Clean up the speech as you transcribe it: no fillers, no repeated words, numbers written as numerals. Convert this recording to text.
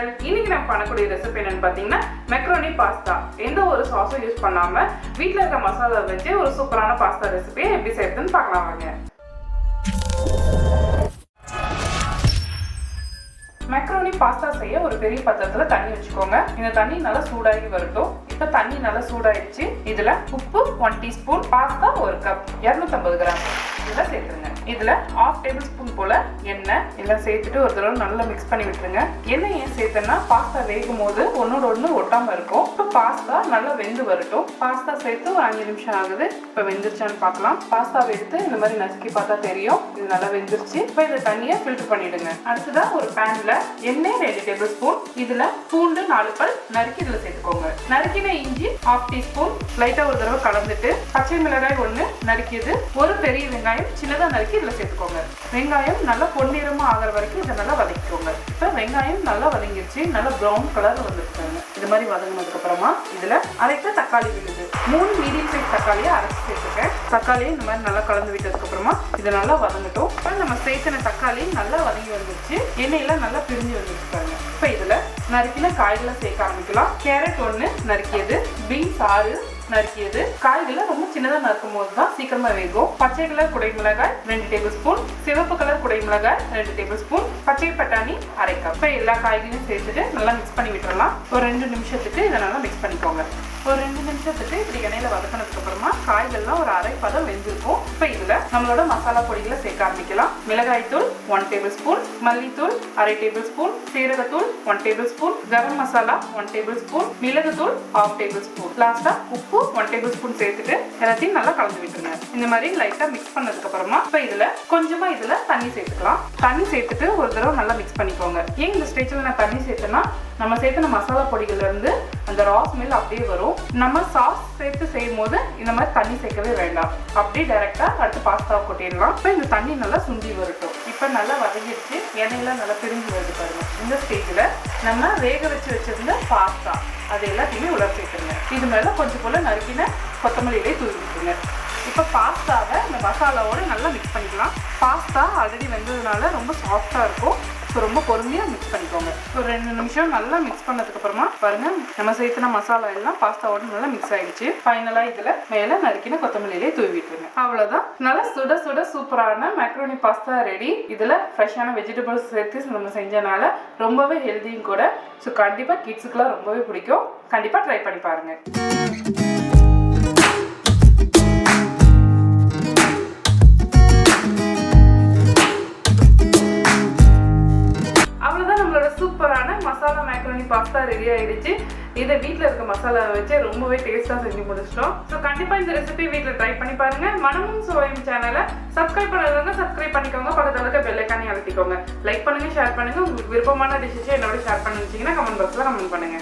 Channel. இன்னைக்கு நம்ம பண்ணக்கூடிய ரெசிபி என்னன்னு பாத்தீங்கன்னா மெக்ரோனி பாஸ்தா. எந்த ஒரு சாஸும் யூஸ் பண்ணாம வீட்ல இருக்க மசாலா வச்சு ஒரு சூப்பரான பாஸ்தா ரெசிபியை எப்படி செய்யறதுன்னு பார்க்கலாம் வாங்க. மெக்ரோனி பாஸ்தா செய்ய ஒரு பெரிய பாத்திரத்துல தண்ணி வச்சுக்கோங்க. இந்த தண்ணி நல்லா சூடாகி வரட்டும். இப்ப தண்ணி நல்லா சூடாயிடுச்சு. இதுல உப்பு 1 டீஸ்பூன், பாஸ்தா 1 கப், 250 கிராம் இதெல்லாம் சேர்த்துருங்க. இதுல 1/2 டேபிள் ஸ்பூன் போல எண்ணெய் எல்லாம் சேர்த்துட்டு ஒரு தடவை நல்லா மிக்ஸ் பண்ணி விட்டுருங்க. எண்ணெய் ஏன் சேர்த்தேன்னா பாஸ்தா வேகும் போது ஒன்னோட ஒண்ணு ஒட்டாம இருக்கும். இப்போ பாஸ்தா நல்லா வெந்து வரட்டும். பாஸ்தா சேர்த்து ஒரு 5 நிமிஷம் ஆகுது. இப்போ வெந்துருச்சான்னு பார்க்கலாம். பாஸ்தாவை எடுத்து இந்த மாதிரி நசுக்கி பார்த்தா தெரியும் இது நல்லா வெந்துருச்சு. இப்போ இந்த தண்ணியை ஃபில்டர் பண்ணிடுங்க. அடுத்ததா ஒரு பேன்ல எண்ணெய் 2 டேபிள் ஸ்பூன், இதுல பூண்டு 4 பல் நறுக்கி இதுல சேர்த்துக்கோங்க. நறுக்கின இஞ்சி 1/2 டீஸ்பூன் லைட்டா ஒரு தடவை கலந்துட்டு, பச்சை மிளகாய் 1 நறுக்கியது, ஒரு பெரிய வெங்காயம் சின்னதா நறுக்கி இதுல சேர்த்துக்கோங்க. வெங்காயம் நல்லா பொன்னிறமா ஆகிற வரைக்கும் இதை நல்லா வதக்கிக்கோங்க. இப்ப வெங்காயம் நல்லா வதங்கிருச்சு. நல்லா ப்ரௌன் கலர் வந்துருக்காங்க. இது மாதிரி வதங்கினதுக்கு அப்புறமா இதுல அரைத்த தக்காளி விழுது, 3 மீடியம் சைஸ் தக்காளியை அரைச்சு சேர்த்துக்கேன். தக்காளியை இந்த மாதிரி நல்லா கலந்து விட்டதுக்கு அப்புறமா இது நல்லா வதங்கட்டும். இப்ப நம்ம சேர்த்துன தக்காளி நல்லா வதங்கி வந்துருச்சு. எண்ணெயெல்லாம் நல்லா பிரிஞ்சு வந்துருக்காங்க. இப்ப இதுல நறுக்கின காய்களை சேர்க்க ஆரம்பிக்கலாம். கேரட் 1 நறுக்கியது, பீன்ஸ் 6 நறுக்கியது. காய்களை ரொம்ப சின்னதா நறுக்கும் போதுதான் சீக்கிரமா வேகும். பச்சை கலர் குடை மிளகாய் 2 டேபிள் ஸ்பூன், சிவப்பு கலர் குடை மிளகாய் 2 டேபிள் ஸ்பூன், பச்சை பட்டாணி 1/2 கப். இப்போ எல்லா காய்களையும் சேர்த்துட்டு நல்லா மிக்ஸ் பண்ணி விட்டுறலாம். ஒரு 2 நிமிஷத்துக்கு இதை நல்லா மிக்ஸ் பண்ணிக்கோங்க. ஒரு 2 நிமிஷத்துக்கு இப்படி எண்ணெயில வதக்கினதுக்கு அப்புறமா காய்கள்லாம் ஒரு அரை பதம் வெந்திருக்கும். இப்போ இதுல நம்மளோட மசாலா பொடிகளை சேர்க்க ஆரம்பிக்கலாம். மிளகாய் தூள் 1 டேபிள் ஸ்பூன், மல்லித்தூள் 1/2 டேபிள் ஸ்பூன், சீரகத்தூள் 1 table spoon, garam masala 1 table spoon, மிளகுத்தூள் 1/2 டேபிள் ஸ்பூன், லாஸ்டா உப்பு 1 டேபிள் ஸ்பூன் சேர்த்துட்டு எல்லாத்தையும் நல்லா கலந்து விட்டுருங்க. இந்த மாதிரி லைட்டா மிக்ஸ் பண்ணதுக்கு அப்புறமா இப்ப இதுல கொஞ்சமா இதுல தண்ணி சேர்த்துக்கலாம். தண்ணி சேர்த்துட்டு ஒரு தடவை நல்லா மிக்ஸ் பண்ணிக்கோங்க. ஏன் இந்த ஸ்டேஜ்ல நான் தண்ணி சேர்த்தேன்னா நம்ம சேர்த்துன மசாலா பொடிகள்ல இருந்து அந்த ரா ஸ்மெல் அப்படியே வரும். நம்ம சாஸ் சேர்த்து செய்யும் போது இந்த மாதிரி தண்ணி சேர்க்கவே வேண்டாம். அப்படியே டைரக்டா அடுத்து பாஸ்தாவை கொட்டிடலாம். இப்ப இந்த தண்ணி நல்லா சுண்டி வரட்டும். இப்ப நல்லா வதங்கிடுச்சு. எண்ணெயெல்லாம் நல்லா பிரிஞ்சு வருது பாருங்க. இந்த ஸ்டேஜ்ல நம்ம வேக வச்சு வச்சிருந்த பாஸ்தா அது எல்லாத்தையுமே உள்ள சேர்த்துருங்க. இது மேல கொஞ்சம் போல நறுக்கின கொத்தமல்லியிலே தூவி விட்டுருங்க. இப்போ பாஸ்தாவை இந்த மசாலாவோட நல்லா மிக்ஸ் பண்ணிக்கலாம். பாஸ்தா ஆல்ரெடி வெந்ததுனால ரொம்ப சாஃப்டா இருக்கும். ஸோ ரொம்ப பொறுமையாக மிக்ஸ் பண்ணிக்கோங்க. ஒரு 2 நிமிஷம் நல்லா மிக்ஸ் பண்ணதுக்கு அப்புறமா பாருங்க நம்ம சேர்த்துன மசாலா எல்லாம் பாஸ்தாவோட நல்லா மிக்ஸ் ஆயிடுச்சு. ஃபைனலா இதுல மேல நறுக்கின கொத்தமல்லியிலே தூவி விட்டுருங்க. அவ்வளவுதான். நல்லா சுட சுட சூப்பரான மேக்ரோனி பாஸ்தா ரெடி. இதுல ஃப்ரெஷ்ஷான வெஜிடபிள்ஸ் சேர்த்து நம்ம செஞ்சனால ரொம்பவே ஹெல்தியும் கூட. ஸோ கண்டிப்பா கிட்ஸுக்குலாம் ரொம்பவே பிடிக்கும். கண்டிப்பா ட்ரை பண்ணி பாருங்க. சூப்பரான மசாலா மேக்ரோனி பாஸ்தா ரெடி ஆயிடுச்சு. இதை வீட்டில் இருக்க மசாலா வச்சு ரொம்பவே டேஸ்டா செஞ்சு முடிச்சிட்டோம். ஸோ கண்டிப்பா இந்த ரெசிபி வீட்டில் ட்ரை பண்ணி பாருங்க. மனமும் சுவையும் சேனலை சப்ஸ்கிரைப் பண்ணாதவங்க சப்ஸ்கிரைப் பண்ணிக்கோங்க. பக்கத்துல இருக்க பெல் ஐகானை அழுத்திக்கோங்க. லைக் பண்ணுங்க, ஷேர் பண்ணுங்க. உங்களுக்கு விருப்பமான டிஷ்ஷை என்னோட ஷேர் பண்ணிச்சிங்கன்னா கமெண்ட் பாக்ஸ்ல கமெண்ட் பண்ணுங்க.